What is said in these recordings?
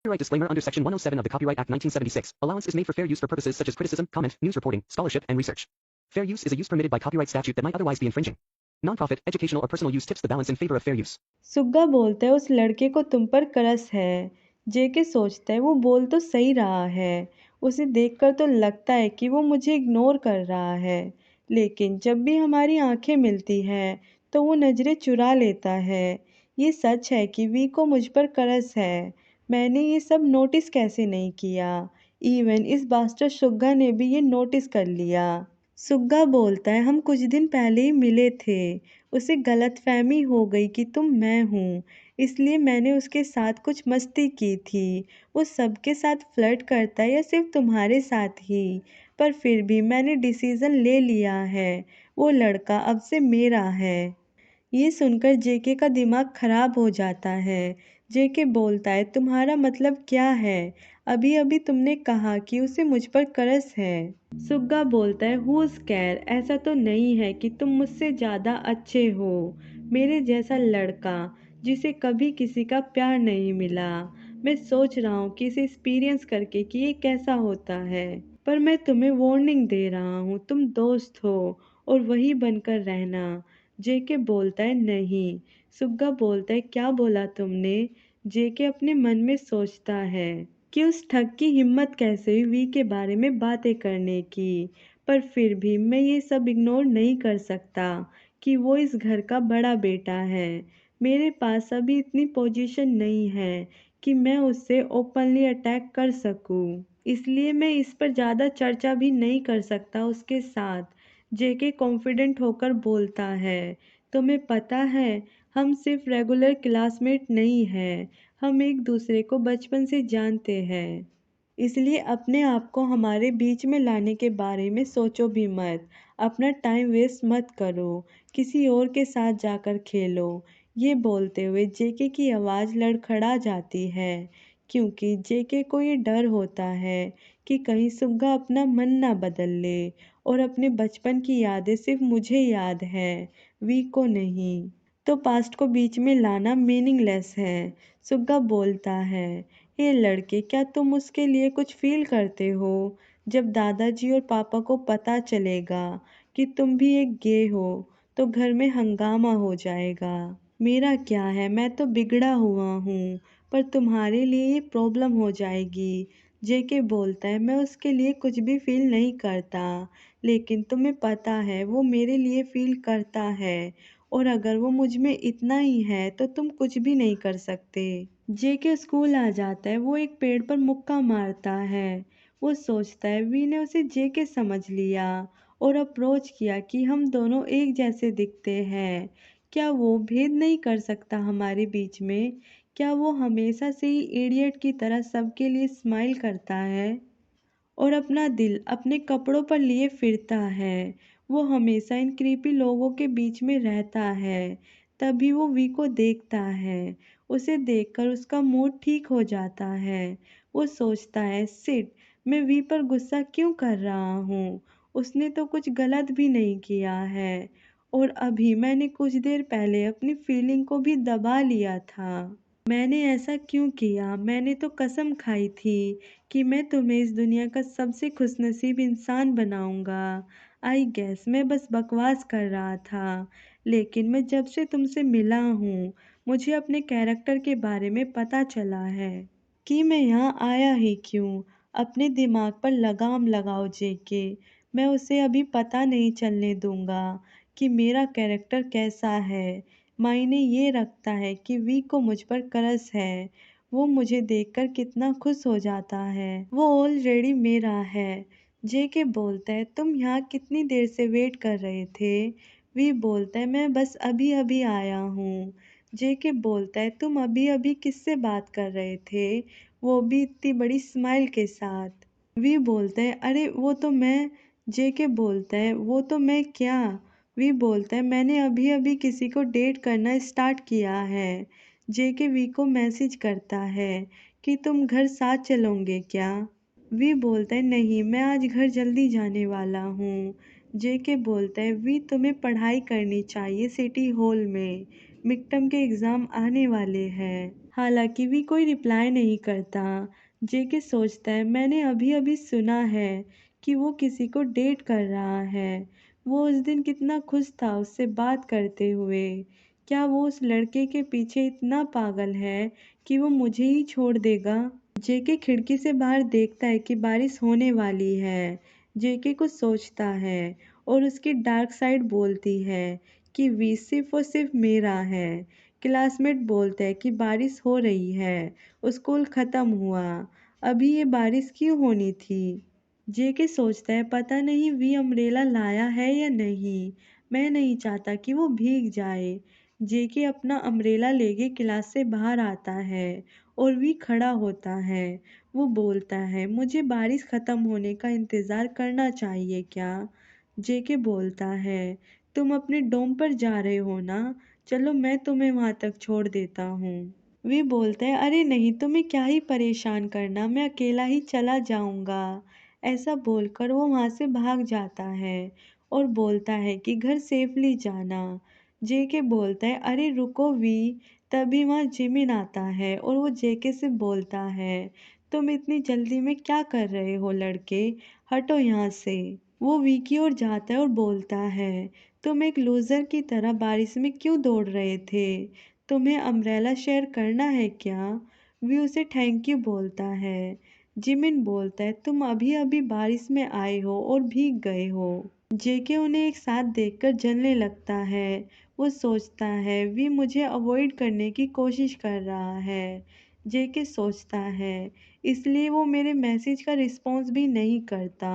Copyright disclaimer under Section 107 of the Copyright Act 1976. Allowance is made for fair use for purposes such as criticism, comment, news reporting, scholarship, and research. Fair use is a use permitted by copyright statute that might otherwise be infringing. Non-profit, educational or personal use tips the balance in favor of fair use. सुग्गा बोलता है उस लड़के को तुम पर crush है। जेके सोचता है वो बोल तो सही रहा है। उसे देखकर तो लगता है कि वो मुझे इग्नोर कर रहा है, लेकिन जब भी हमारी आंखें मिलती हैं तो वो नज़रें चुरा लेता है। ये सच है कि वी को मुझ पर क्रश है। मैंने ये सब नोटिस कैसे नहीं किया। इवन इस बास्टर सुग्गा ने भी ये नोटिस कर लिया। सुग्गा बोलता है हम कुछ दिन पहले ही मिले थे। उसे गलतफहमी हो गई कि तुम मैं हूँ, इसलिए मैंने उसके साथ कुछ मस्ती की थी। वो सबके साथ फ्लर्ट करता है या सिर्फ तुम्हारे साथ ही? पर फिर भी मैंने डिसीज़न ले लिया है, वो लड़का अब से मेरा है। ये सुनकर जेके का दिमाग खराब हो जाता है। जेके बोलता है तुम्हारा मतलब क्या है? अभी अभी तुमने कहा कि उसे मुझ पर क्रश है। सुग्गा बोलता है हुज केयर, ऐसा तो नहीं है कि तुम मुझसे ज़्यादा अच्छे हो। मेरे जैसा लड़का जिसे कभी किसी का प्यार नहीं मिला। मैं सोच रहा हूँ कि इसे एक्सपीरियंस करके कि ये कैसा होता है। पर मैं तुम्हें वार्निंग दे रहा हूँ, तुम दोस्त हो और वही बनकर रहना। जेके बोलता है नहीं। सुग्गा बोलता है क्या बोला तुमने? जेके अपने मन में सोचता है कि उस ठग की हिम्मत कैसे हुई वी के बारे में बातें करने की। पर फिर भी मैं ये सब इग्नोर नहीं कर सकता कि वो इस घर का बड़ा बेटा है। मेरे पास अभी इतनी पोजीशन नहीं है कि मैं उससे ओपनली अटैक कर सकूं, इसलिए मैं इस पर ज़्यादा चर्चा भी नहीं कर सकता उसके साथ। जेके कॉन्फिडेंट होकर बोलता है तुम्हें पता है हम सिर्फ रेगुलर क्लासमेट नहीं हैं, हम एक दूसरे को बचपन से जानते हैं। इसलिए अपने आप को हमारे बीच में लाने के बारे में सोचो भी मत। अपना टाइम वेस्ट मत करो, किसी और के साथ जाकर खेलो। ये बोलते हुए जेके की आवाज़ लड़खड़ा जाती है, क्योंकि जेके को ये डर होता है कि कहीं सुग्गा अपना मन ना बदल ले और अपने बचपन की यादें सिर्फ मुझे याद है, वी को नहीं। तो पास्ट को बीच में लाना मीनिंगलेस है। सुग्गा बोलता है हे लड़के, क्या तुम उसके लिए कुछ फील करते हो? जब दादाजी और पापा को पता चलेगा कि तुम भी एक गे हो तो घर में हंगामा हो जाएगा। मेरा क्या है, मैं तो बिगड़ा हुआ हूँ, पर तुम्हारे लिए ये प्रॉब्लम हो जाएगी। जेके बोलता है मैं उसके लिए कुछ भी फील नहीं करता, लेकिन तुम्हें पता है वो मेरे लिए फील करता है, और अगर वो मुझ में इतना ही है तो तुम कुछ भी नहीं कर सकते। जेके स्कूल आ जाता है। वो एक पेड़ पर मुक्का मारता है। वो सोचता है वी ने उसे जेके समझ लिया और अप्रोच किया कि हम दोनों एक जैसे दिखते हैं। क्या वो भेद नहीं कर सकता हमारे बीच में? क्या वो हमेशा से ही इडियट की तरह सबके लिए स्माइल करता है और अपना दिल अपने कपड़ों पर लिए फिरता है? वो हमेशा इन क्रीपी लोगों के बीच में रहता है। तभी वो वी को देखता है। उसे देखकर उसका मूड ठीक हो जाता है। वो सोचता है सिट, मैं वी पर गुस्सा क्यों कर रहा हूँ? उसने तो कुछ गलत भी नहीं किया है, और अभी मैंने कुछ देर पहले अपनी फीलिंग को भी दबा लिया था। मैंने ऐसा क्यों किया? मैंने तो कसम खाई थी कि मैं तुम्हें इस दुनिया का सबसे खुशनसीब इंसान बनाऊंगा। आई गेस मैं बस बकवास कर रहा था, लेकिन मैं जब से तुमसे मिला हूँ मुझे अपने कैरेक्टर के बारे में पता चला है कि मैं यहाँ आया ही क्यों। अपने दिमाग पर लगाम लगाओ जेके। मैं उसे अभी पता नहीं चलने दूंगा कि मेरा कैरेक्टर कैसा है। मायने ये रखता है कि वी को मुझ पर क्रश है। वो मुझे देखकर कितना खुश हो जाता है। वो ऑलरेडी मेरा है। जेके बोलता है तुम यहाँ कितनी देर से वेट कर रहे थे? वी बोलता है मैं बस अभी अभी आया हूँ। जेके बोलता है तुम अभी अभी किससे बात कर रहे थे, वो भी इतनी बड़ी स्माइल के साथ? वी बोलता है अरे वो तो मैं। जेके बोलता है वो तो मैं क्या? वी बोलता है मैंने अभी अभी किसी को डेट करना स्टार्ट किया है। जेके वी को मैसेज करता है कि तुम घर साथ चलोगे क्या? वी बोलता है नहीं, मैं आज घर जल्दी जाने वाला हूँ। जेके बोलता है वी तुम्हें पढ़ाई करनी चाहिए सिटी हॉल में, मिड टर्म के एग्ज़ाम आने वाले हैं। हालांकि वी कोई रिप्लाई नहीं करता। जेके सोचता है मैंने अभी अभी सुना है कि वो किसी को डेट कर रहा है। वो उस दिन कितना खुश था उससे बात करते हुए। क्या वो उस लड़के के पीछे इतना पागल है कि वो मुझे ही छोड़ देगा? जेके खिड़की से बाहर देखता है कि बारिश होने वाली है। जेके कुछ सोचता है और उसकी डार्क साइड बोलती है कि वी सिर्फ और सिर्फ मेरा है। क्लासमेट बोलते हैं कि बारिश हो रही है, स्कूल खत्म हुआ, अभी ये बारिश क्यों होनी थी? जेके सोचता है पता नहीं वी अम्ब्रेला लाया है या नहीं। मैं नहीं चाहता कि वो भीग जाए। जेके अपना अम्ब्रेला लेके क्लास से बाहर आता है और वी खड़ा होता है। वो बोलता है मुझे बारिश खत्म होने का इंतज़ार करना चाहिए क्या? जेके बोलता है तुम अपने डोम पर जा रहे हो ना? चलो मैं तुम्हें वहाँ तक छोड़ देता हूँ। वे बोलते हैं अरे नहीं तुम्हें क्या ही परेशान करना, मैं अकेला ही चला जाऊँगा। ऐसा बोलकर वो वहाँ से भाग जाता है और बोलता है कि घर सेफली जाना। जेके बोलता है अरे रुको वी। तभी वहाँ जिमिन आता है और वो जेके से बोलता है तुम इतनी जल्दी में क्या कर रहे हो लड़के, हटो यहाँ से। वो वी की ओर जाता है और बोलता है तुम एक लूज़र की तरह बारिश में क्यों दौड़ रहे थे? तुम्हें अम्ब्रेला शेयर करना है क्या? वी उसे थैंक यू बोलता है। जिमिन बोलता है तुम अभी अभी बारिश में आए हो और भीग गए हो। जेके उन्हें एक साथ देखकर जलने लगता है। वो सोचता है वी मुझे अवॉइड करने की कोशिश कर रहा है। जेके सोचता है इसलिए वो मेरे मैसेज का रिस्पॉन्स भी नहीं करता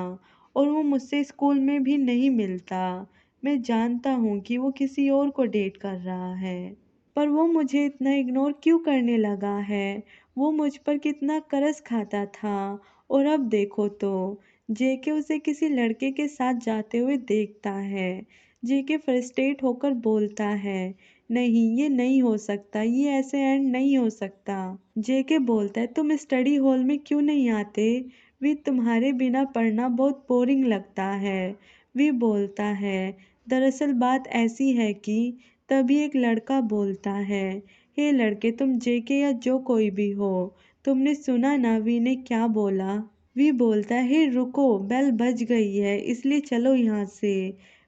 और वो मुझसे स्कूल में भी नहीं मिलता। मैं जानता हूँ कि वो किसी और को डेट कर रहा है, पर वो मुझे इतना इग्नोर क्यों करने लगा है? वो मुझ पर कितना तरस खाता था और अब देखो तो। जेके उसे किसी लड़के के साथ जाते हुए देखता है। जेके फ्रस्ट्रेट होकर बोलता है नहीं ये नहीं हो सकता, ये ऐसे एंड नहीं हो सकता। जेके बोलता है तुम स्टडी हॉल में क्यों नहीं आते? वी तुम्हारे बिना पढ़ना बहुत बोरिंग लगता है। वी बोलता है दरअसल बात ऐसी है कि तभी एक लड़का बोलता है हे लड़के तुम जेके या जो कोई भी हो, तुमने सुना ना वी ने क्या बोला? वी बोलता है हे रुको बेल बज गई है इसलिए चलो यहाँ से।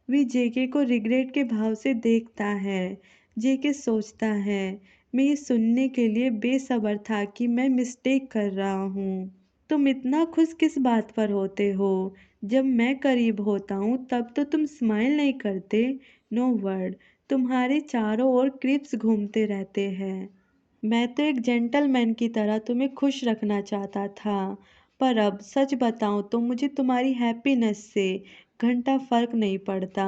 वी जेके को रिग्रेट के भाव से देखता है। जेके सोचता है मैं ये सुनने के लिए बेसब्र था कि मैं मिस्टेक कर रहा हूँ। तुम इतना खुश किस बात पर होते हो? जब मैं करीब होता हूँ तब तो तुम स्माइल नहीं करते। No word. तुम्हारे चारों ओर क्रिप्स घूमते रहते हैं। मैं तो एक जेंटलमैन की तरह तुम्हें खुश रखना चाहता था, पर अब सच बताऊं तो मुझे तुम्हारी हैप्पीनेस से घंटा फर्क नहीं पड़ता।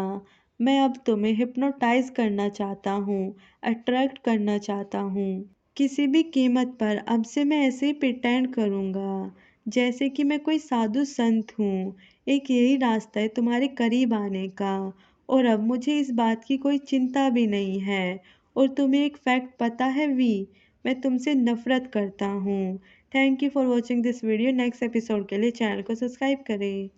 मैं अब तुम्हें हिप्नोटाइज करना चाहता हूँ, अट्रैक्ट करना चाहता हूँ। किसी भी कीमत पर अब से मैं ऐसे ही प्रिटेंड करूँगा जैसे कि मैं कोई साधु संत हूँ। एक यही रास्ता है तुम्हारे करीब आने का, और अब मुझे इस बात की कोई चिंता भी नहीं है। और तुम्हें एक फैक्ट पता है वी, मैं तुमसे नफरत करता हूँ। Thank you for watching this video. Next episode के लिए चैनल को सब्सक्राइब करें।